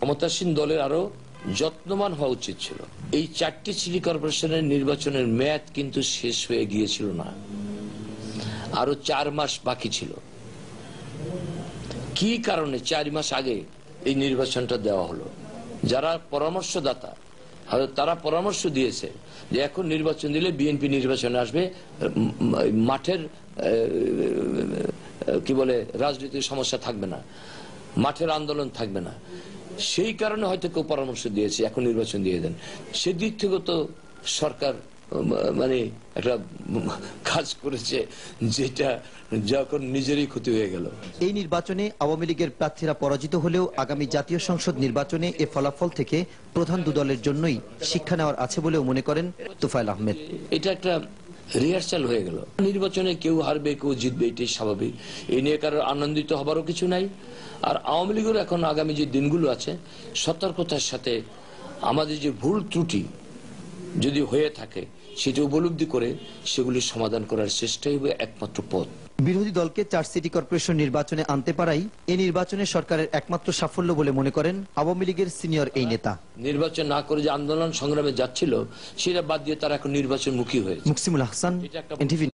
ক্ষমতাসীন দলের আরো যত্নবান হওয়া উচিত ছিল। এই 4টি সিটি কর্পোরেশনের নির্বাচনের মেয়াদ কিন্তু শেষ হয়ে গিয়েছিল না, আরো 4 মাস বাকি ছিল। কি কারণে 4 মাস আগে এই নির্বাচনটা দেওয়া হলো? যারা পরামর্শদাতা তারা পরামর্শ দিয়েছে যে এখন নির্বাচন দিলে বিএনপি নির্বাচনে আসবে, মাঠের কি বলে রাজনৈতিক সমস্যা থাকবে না, মাঠের আন্দোলন থাকবে না। সেই কারণে হয়তো কেউ পরামর্শ দিয়েছে এখন নির্বাচন দিয়ে দেন। সেদিক থেকে তো সরকার মানে একটা কাজ করেছে যেটা যখন নিজেরই ক্ষতি হয়ে গেল। এই নির্বাচনে আওয়ামী লীগের প্রার্থীরা পরাজিত হলেও আগামী জাতীয় সংসদ নির্বাচনে এ ফলাফল থেকে প্রধান দুদলের জন্যই শিক্ষা নেওয়ার আছে বলেও মনে করেন তোফায়েল আহমেদ। এটা একটা রিহার্সাল হয়ে গেল। নির্বাচনে কেউ হারবে কেউ জিতবে, এটাই স্বাভাবিক। এই নিয়ে কারোর আনন্দিত হবারও কিছু নাই। আর আওয়ামী লীগের এখন আগামী যে দিনগুলো আছে সতর্কতার সাথে আমাদের যে ভুল ত্রুটি যদি হয়ে থাকে সেটা উপলব্ধি করে সেগুলি সমাধান করার চেষ্টাই হবে একমাত্র পথ। বিরোধী দলকে 4 সিটি কর্পোরেশন নির্বাচনে আনতে পারাই এই নির্বাচনে সরকারের একমাত্র সাফল্য বলে মনে করেন আওয়ামী লীগের সিনিয়র এই নেতা। নির্বাচন না করে যে আন্দোলন সংগ্রামে যাচ্ছিল সেটা বাদ দিয়ে তারা এখন নির্বাচন মুখী হয়েছে। মুকসিমুল হাসান, এনটিভি।